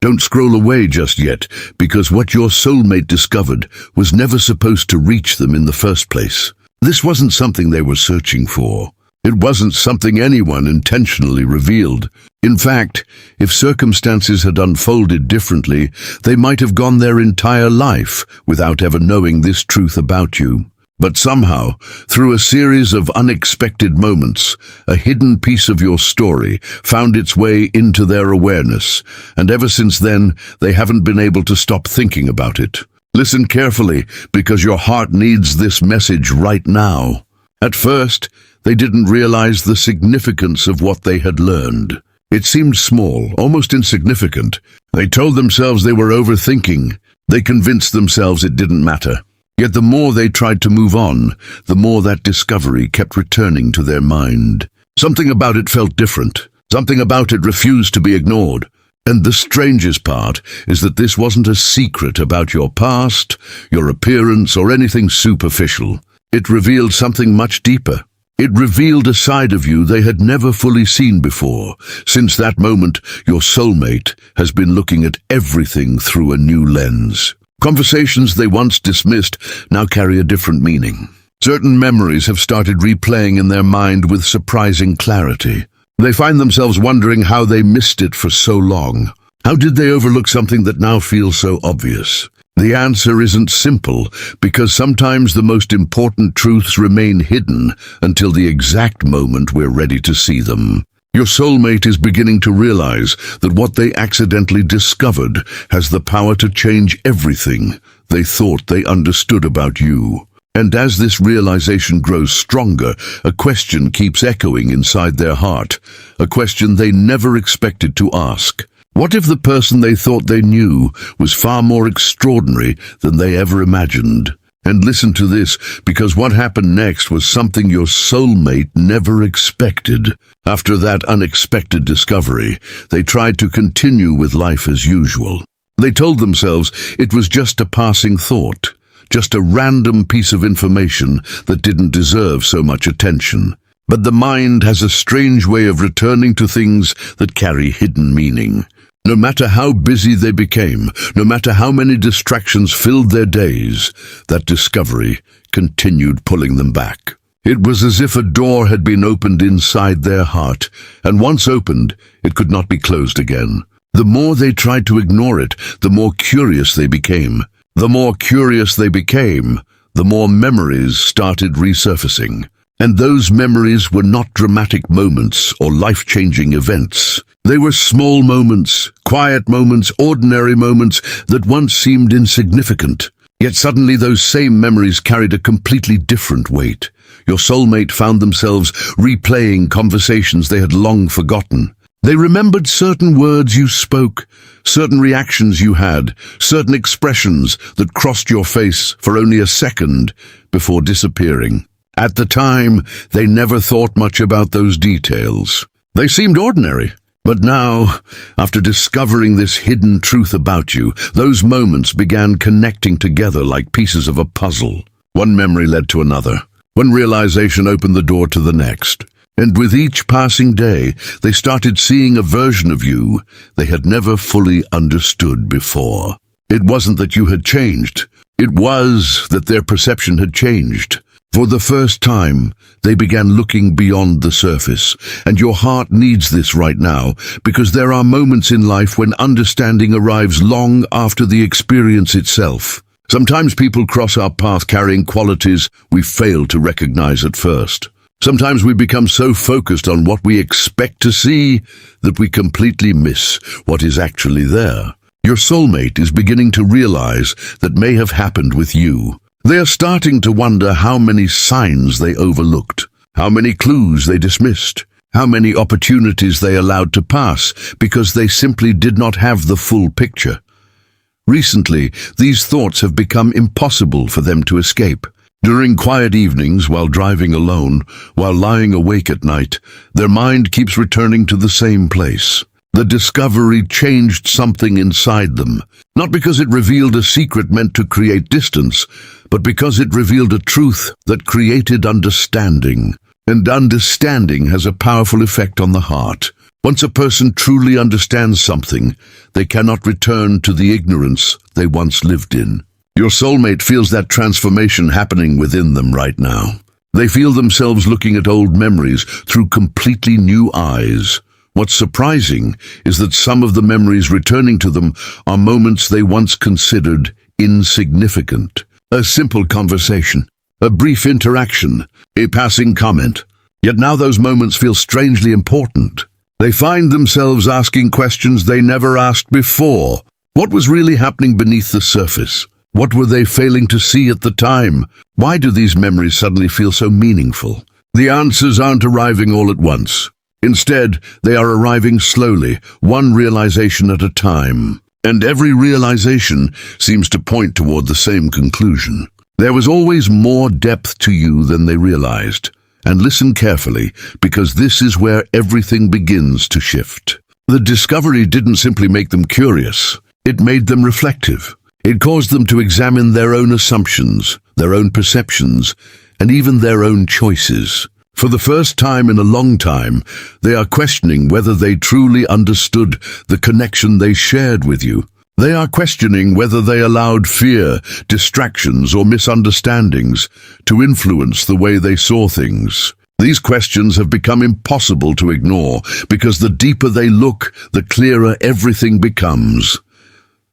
Don't scroll away just yet, because what your soulmate discovered was never supposed to reach them in the first place. This wasn't something they were searching for. It wasn't something anyone intentionally revealed. In fact, if circumstances had unfolded differently, they might have gone their entire life without ever knowing this truth about you. But somehow, through a series of unexpected moments, a hidden piece of your story found its way into their awareness, and ever since then, they haven't been able to stop thinking about it. Listen carefully, because your heart needs this message right now. At first, they didn't realize the significance of what they had learned. It seemed small, almost insignificant. They told themselves they were overthinking. They convinced themselves it didn't matter. Yet the more they tried to move on, the more that discovery kept returning to their mind. Something about it felt different. Something about it refused to be ignored. And the strangest part is that this wasn't a secret about your past, your appearance, or anything superficial. It revealed something much deeper. It revealed a side of you they had never fully seen before. Since that moment, your soulmate has been looking at everything through a new lens. Conversations they once dismissed now carry a different meaning. Certain memories have started replaying in their mind with surprising clarity. They find themselves wondering how they missed it for so long. How did they overlook something that now feels so obvious? The answer isn't simple, because sometimes the most important truths remain hidden until the exact moment we're ready to see them. Your soulmate is beginning to realize that what they accidentally discovered has the power to change everything they thought they understood about you. And as this realization grows stronger, a question keeps echoing inside their heart, a question they never expected to ask. What if the person they thought they knew was far more extraordinary than they ever imagined? And listen to this, because what happened next was something your soulmate never expected. After that unexpected discovery, they tried to continue with life as usual. They told themselves it was just a passing thought, just a random piece of information that didn't deserve so much attention. But the mind has a strange way of returning to things that carry hidden meaning. No matter how busy they became, no matter how many distractions filled their days, that discovery continued pulling them back. It was as if a door had been opened inside their heart, and once opened, it could not be closed again. The more they tried to ignore it, the more curious they became. The more curious they became, the more memories started resurfacing. And those memories were not dramatic moments or life-changing events. They were small moments, quiet moments, ordinary moments that once seemed insignificant. Yet suddenly those same memories carried a completely different weight. Your soulmate found themselves replaying conversations they had long forgotten. They remembered certain words you spoke, certain reactions you had, certain expressions that crossed your face for only a second before disappearing. At the time, they never thought much about those details. They seemed ordinary. But now, after discovering this hidden truth about you, those moments began connecting together like pieces of a puzzle. One memory led to another. One realization opened the door to the next. And with each passing day, they started seeing a version of you they had never fully understood before. It wasn't that you had changed. It was that their perception had changed. For the first time, they began looking beyond the surface, and your heart needs this right now, because there are moments in life when understanding arrives long after the experience itself. Sometimes people cross our path carrying qualities we fail to recognize at first. Sometimes we become so focused on what we expect to see that we completely miss what is actually there. Your soulmate is beginning to realize that may have happened with you. They are starting to wonder how many signs they overlooked, how many clues they dismissed, how many opportunities they allowed to pass because they simply did not have the full picture. Recently, these thoughts have become impossible for them to escape. During quiet evenings, while driving alone, while lying awake at night, their mind keeps returning to the same place. The discovery changed something inside them, not because it revealed a secret meant to create distance, but because it revealed a truth that created understanding. And understanding has a powerful effect on the heart. Once a person truly understands something, they cannot return to the ignorance they once lived in. Your soulmate feels that transformation happening within them right now. They feel themselves looking at old memories through completely new eyes. What's surprising is that some of the memories returning to them are moments they once considered insignificant. A simple conversation, a brief interaction, a passing comment. Yet now those moments feel strangely important. They find themselves asking questions they never asked before. What was really happening beneath the surface? What were they failing to see at the time? Why do these memories suddenly feel so meaningful? The answers aren't arriving all at once. Instead, they are arriving slowly, one realization at a time. And every realization seems to point toward the same conclusion. There was always more depth to you than they realized. And listen carefully, because this is where everything begins to shift. The discovery didn't simply make them curious. It made them reflective. It caused them to examine their own assumptions, their own perceptions, and even their own choices. For the first time in a long time, they are questioning whether they truly understood the connection they shared with you. They are questioning whether they allowed fear, distractions, or misunderstandings to influence the way they saw things. These questions have become impossible to ignore because the deeper they look, the clearer everything becomes.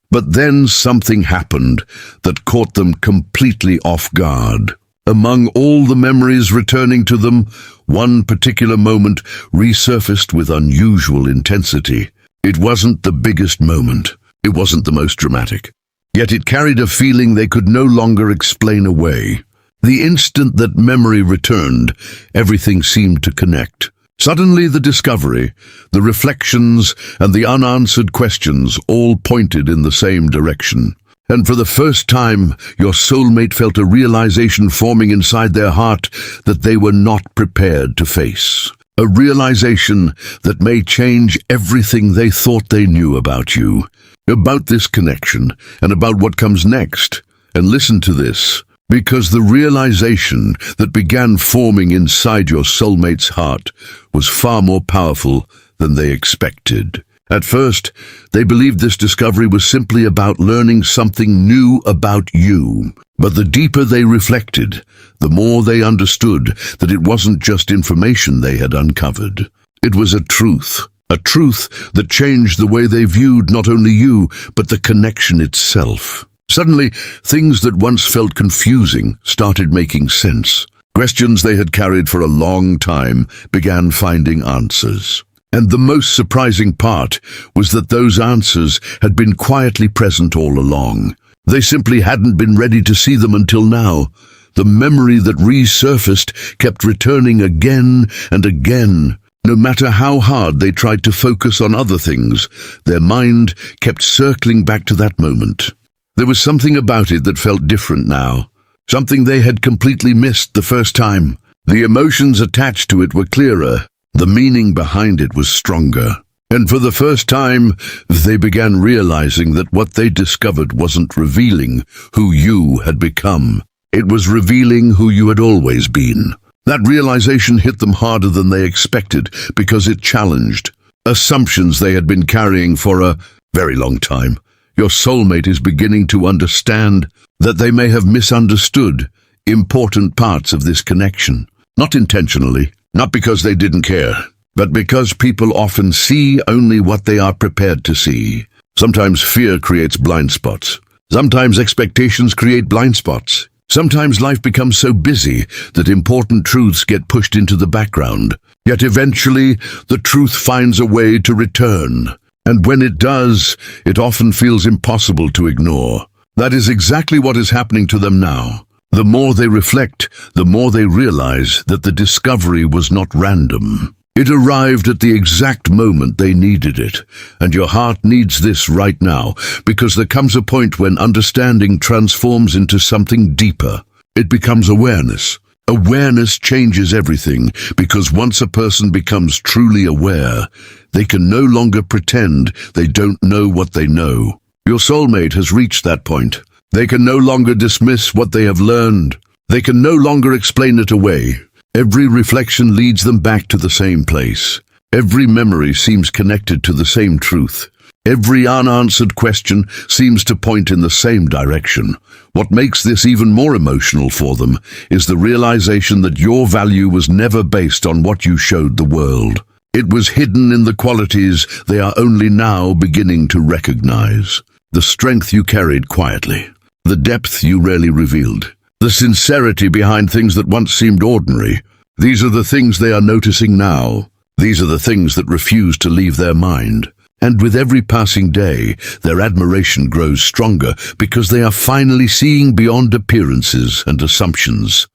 But then something happened that caught them completely off guard. Among all the memories returning to them, one particular moment resurfaced with unusual intensity. It wasn't the biggest moment. It wasn't the most dramatic. Yet it carried a feeling they could no longer explain away. The instant that memory returned, everything seemed to connect. Suddenly the discovery, the reflections, and the unanswered questions all pointed in the same direction. And for the first time, your soulmate felt a realization forming inside their heart that they were not prepared to face. A realization that may change everything they thought they knew about you, about this connection, and about what comes next. And listen to this, because the realization that began forming inside your soulmate's heart was far more powerful than they expected. At first, they believed this discovery was simply about learning something new about you. But the deeper they reflected, the more they understood that it wasn't just information they had uncovered. It was a truth that changed the way they viewed not only you, but the connection itself. Suddenly, things that once felt confusing started making sense. Questions they had carried for a long time began finding answers. And the most surprising part was that those answers had been quietly present all along. They simply hadn't been ready to see them until now. The memory that resurfaced kept returning again and again. No matter how hard they tried to focus on other things, their mind kept circling back to that moment. There was something about it that felt different now, something they had completely missed the first time. The emotions attached to it were clearer. The meaning behind it was stronger. And for the first time, they began realizing that what they discovered wasn't revealing who you had become. It was revealing who you had always been. That realization hit them harder than they expected because it challenged assumptions they had been carrying for a very long time. Your soulmate is beginning to understand that they may have misunderstood important parts of this connection. Not intentionally, not because they didn't care, but because people often see only what they are prepared to see. Sometimes fear creates blind spots. Sometimes expectations create blind spots. Sometimes life becomes so busy that important truths get pushed into the background. Yet eventually, the truth finds a way to return. And when it does, it often feels impossible to ignore. That is exactly what is happening to them now. The more they reflect, the more they realize that the discovery was not random. It arrived at the exact moment they needed it, and your heart needs this right now, because there comes a point when understanding transforms into something deeper. It becomes awareness. Awareness changes everything, because once a person becomes truly aware, they can no longer pretend they don't know what they know. Your soulmate has reached that point. They can no longer dismiss what they have learned. They can no longer explain it away. Every reflection leads them back to the same place. Every memory seems connected to the same truth. Every unanswered question seems to point in the same direction. What makes this even more emotional for them is the realization that your value was never based on what you showed the world. It was hidden in the qualities they are only now beginning to recognize. The strength you carried quietly, the depth you rarely revealed, the sincerity behind things that once seemed ordinary. These are the things they are noticing now. These are the things that refuse to leave their mind. And with every passing day, their admiration grows stronger because they are finally seeing beyond appearances and assumptions.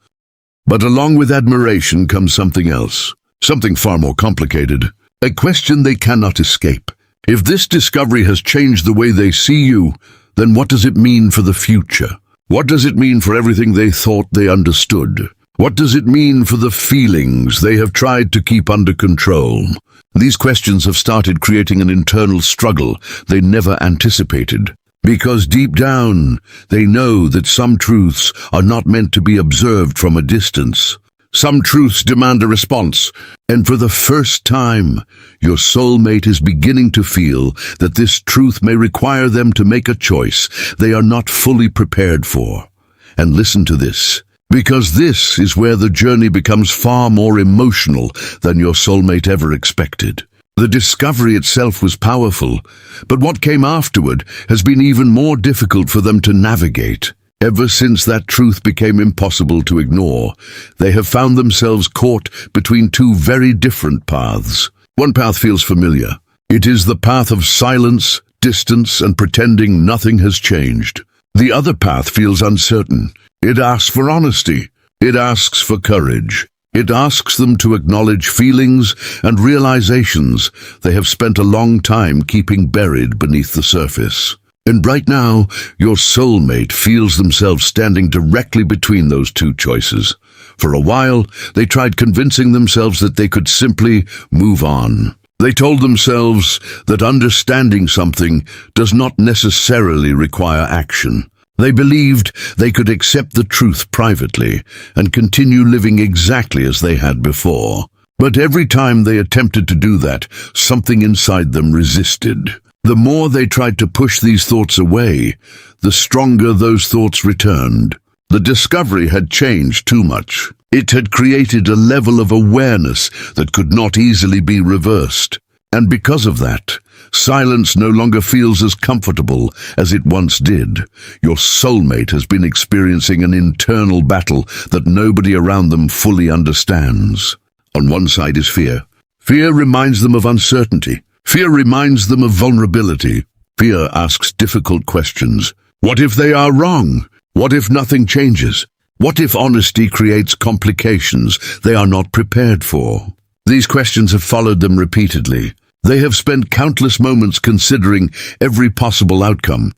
But along with admiration comes something else, something far more complicated, a question they cannot escape. If this discovery has changed the way they see you, then what does it mean for the future? What does it mean for everything they thought they understood? What does it mean for the feelings they have tried to keep under control? These questions have started creating an internal struggle they never anticipated. Because deep down, they know that some truths are not meant to be observed from a distance. Some truths demand a response, and for the first time, your soulmate is beginning to feel that this truth may require them to make a choice they are not fully prepared for. And listen to this, because this is where the journey becomes far more emotional than your soulmate ever expected. The discovery itself was powerful, but what came afterward has been even more difficult for them to navigate. Ever since that truth became impossible to ignore, they have found themselves caught between two very different paths. One path feels familiar. It is the path of silence, distance, and pretending nothing has changed. The other path feels uncertain. It asks for honesty. It asks for courage. It asks them to acknowledge feelings and realizations they have spent a long time keeping buried beneath the surface. And right now, your soulmate feels themselves standing directly between those two choices. For a while, they tried convincing themselves that they could simply move on. They told themselves that understanding something does not necessarily require action. They believed they could accept the truth privately and continue living exactly as they had before. But every time they attempted to do that, something inside them resisted. The more they tried to push these thoughts away, the stronger those thoughts returned. The discovery had changed too much. It had created a level of awareness that could not easily be reversed. And because of that, silence no longer feels as comfortable as it once did. Your soulmate has been experiencing an internal battle that nobody around them fully understands. On one side is fear. Fear reminds them of uncertainty. Fear reminds them of vulnerability. Fear asks difficult questions. What if they are wrong? What if nothing changes? What if honesty creates complications they are not prepared for? These questions have followed them repeatedly. They have spent countless moments considering every possible outcome,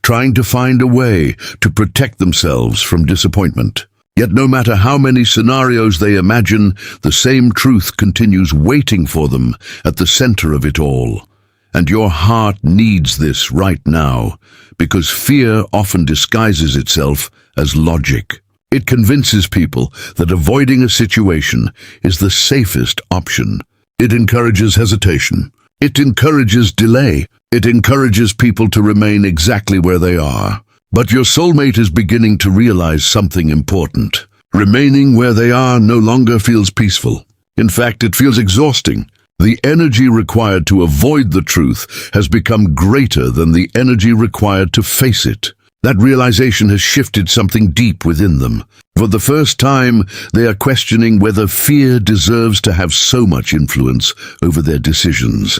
trying to find a way to protect themselves from disappointment. Yet no matter how many scenarios they imagine, the same truth continues waiting for them at the center of it all. And your heart needs this right now, because fear often disguises itself as logic. It convinces people that avoiding a situation is the safest option. It encourages hesitation. It encourages delay. It encourages people to remain exactly where they are. But your soulmate is beginning to realize something important. Remaining where they are no longer feels peaceful. In fact, it feels exhausting. The energy required to avoid the truth has become greater than the energy required to face it. That realization has shifted something deep within them. For the first time, they are questioning whether fear deserves to have so much influence over their decisions.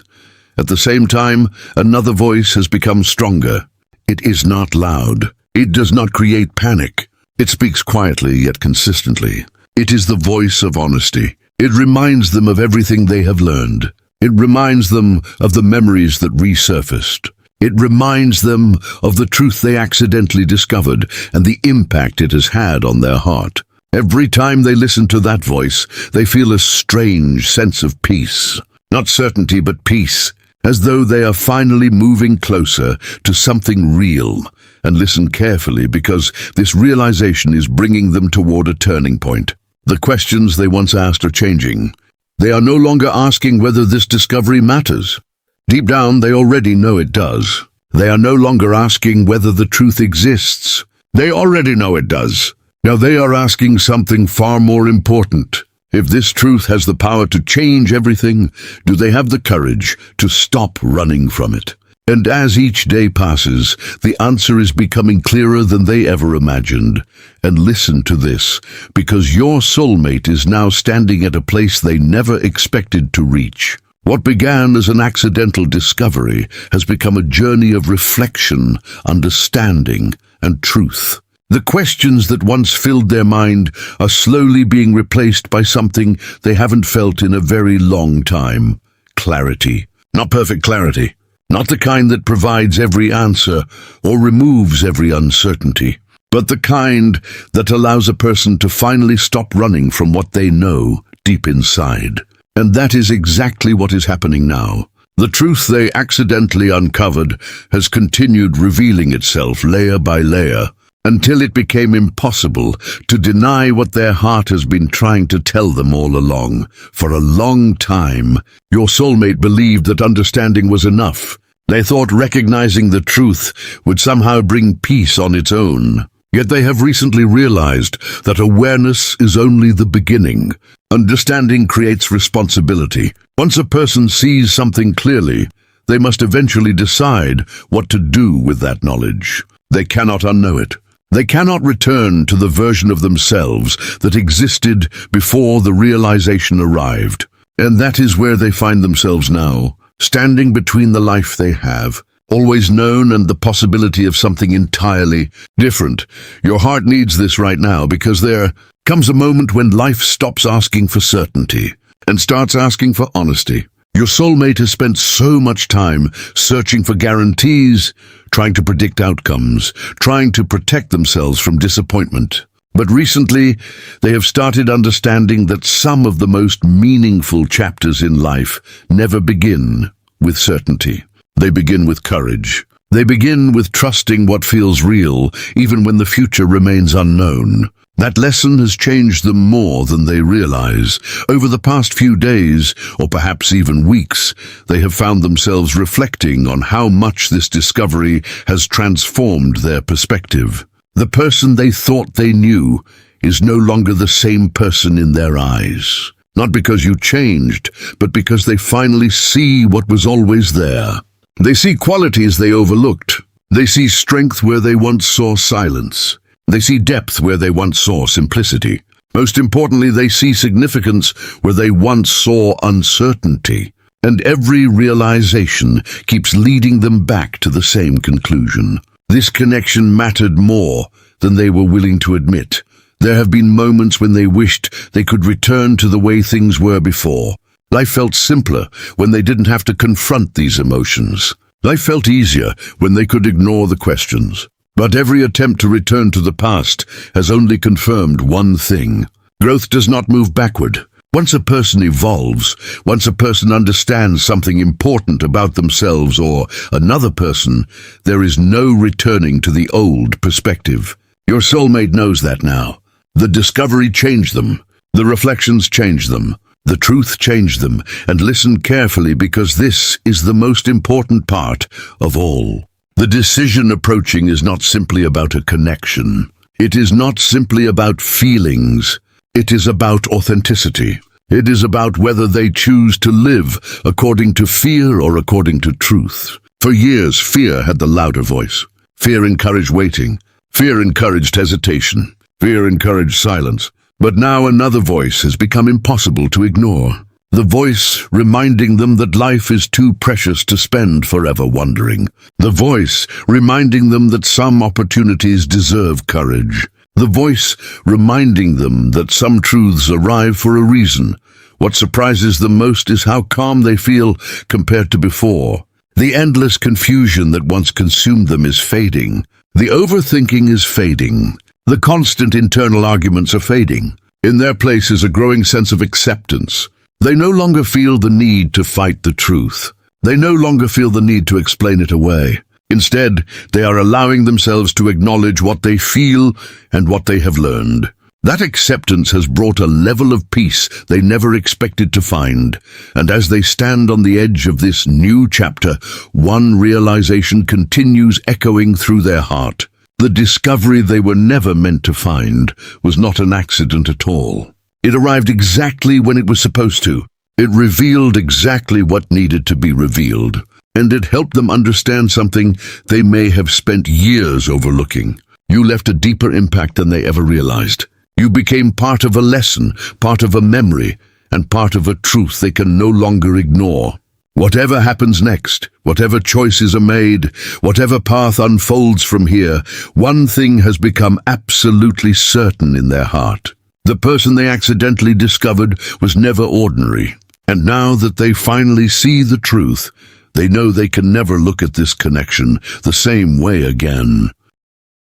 At the same time, another voice has become stronger. It is not loud. It does not create panic. It speaks quietly yet consistently. It is the voice of honesty. It reminds them of everything they have learned. It reminds them of the memories that resurfaced. It reminds them of the truth they accidentally discovered and the impact it has had on their heart. Every time they listen to that voice, they feel a strange sense of peace. Not certainty, but peace, as though they are finally moving closer to something real. And listen carefully, because this realization is bringing them toward a turning point. The questions they once asked are changing. They are no longer asking whether this discovery matters. Deep down, they already know it does. They are no longer asking whether the truth exists. They already know it does. Now they are asking something far more important. If this truth has the power to change everything, do they have the courage to stop running from it? And as each day passes, the answer is becoming clearer than they ever imagined. And listen to this, because your soulmate is now standing at a place they never expected to reach. What began as an accidental discovery has become a journey of reflection, understanding, and truth. The questions that once filled their mind are slowly being replaced by something they haven't felt in a very long time. Clarity. Not perfect clarity. Not the kind that provides every answer or removes every uncertainty, but the kind that allows a person to finally stop running from what they know deep inside. And that is exactly what is happening now. The truth they accidentally uncovered has continued revealing itself layer by layer, until it became impossible to deny what their heart has been trying to tell them all along. For a long time, your soulmate believed that understanding was enough. They thought recognizing the truth would somehow bring peace on its own. Yet they have recently realized that awareness is only the beginning. Understanding creates responsibility. Once a person sees something clearly, they must eventually decide what to do with that knowledge. They cannot unknow it. They cannot return to the version of themselves that existed before the realization arrived. And that is where they find themselves now, standing between the life they have, always known, and the possibility of something entirely different. Your heart needs this right now, because there comes a moment when life stops asking for certainty and starts asking for honesty. Your soulmate has spent so much time searching for guarantees, trying to predict outcomes, trying to protect themselves from disappointment. But recently, they have started understanding that some of the most meaningful chapters in life never begin with certainty. They begin with courage. They begin with trusting what feels real, even when the future remains unknown. That lesson has changed them more than they realize. Over the past few days, or perhaps even weeks, they have found themselves reflecting on how much this discovery has transformed their perspective. The person they thought they knew is no longer the same person in their eyes. Not because you changed, but because they finally see what was always there. They see qualities they overlooked. They see strength where they once saw silence. They see depth where they once saw simplicity. Most importantly, they see significance where they once saw uncertainty. And every realization keeps leading them back to the same conclusion. This connection mattered more than they were willing to admit. There have been moments when they wished they could return to the way things were before. Life felt simpler when they didn't have to confront these emotions. Life felt easier when they could ignore the questions. But every attempt to return to the past has only confirmed one thing. Growth does not move backward. Once a person evolves, once a person understands something important about themselves or another person, there is no returning to the old perspective. Your soulmate knows that now. The discovery changed them. The reflections changed them. The truth changed them. And listen carefully, because this is the most important part of all. The decision approaching is not simply about a connection. It is not simply about feelings. It is about authenticity. It is about whether they choose to live according to fear or according to truth. For years, fear had the louder voice. Fear encouraged waiting. Fear encouraged hesitation. Fear encouraged silence. But now another voice has become impossible to ignore. The voice reminding them that life is too precious to spend forever wondering. The voice reminding them that some opportunities deserve courage. The voice reminding them that some truths arrive for a reason. What surprises them most is how calm they feel compared to before. The endless confusion that once consumed them is fading. The overthinking is fading. The constant internal arguments are fading. In their place is a growing sense of acceptance. They no longer feel the need to fight the truth. They no longer feel the need to explain it away. Instead, they are allowing themselves to acknowledge what they feel and what they have learned. That acceptance has brought a level of peace they never expected to find, and as they stand on the edge of this new chapter, one realization continues echoing through their heart. The discovery they were never meant to find was not an accident at all. It arrived exactly when it was supposed to. It revealed exactly what needed to be revealed, and it helped them understand something they may have spent years overlooking. You left a deeper impact than they ever realized. You became part of a lesson, part of a memory, and part of a truth they can no longer ignore. Whatever happens next, whatever choices are made, whatever path unfolds from here, one thing has become absolutely certain in their heart. The person they accidentally discovered was never ordinary. And now that they finally see the truth, they know they can never look at this connection the same way again.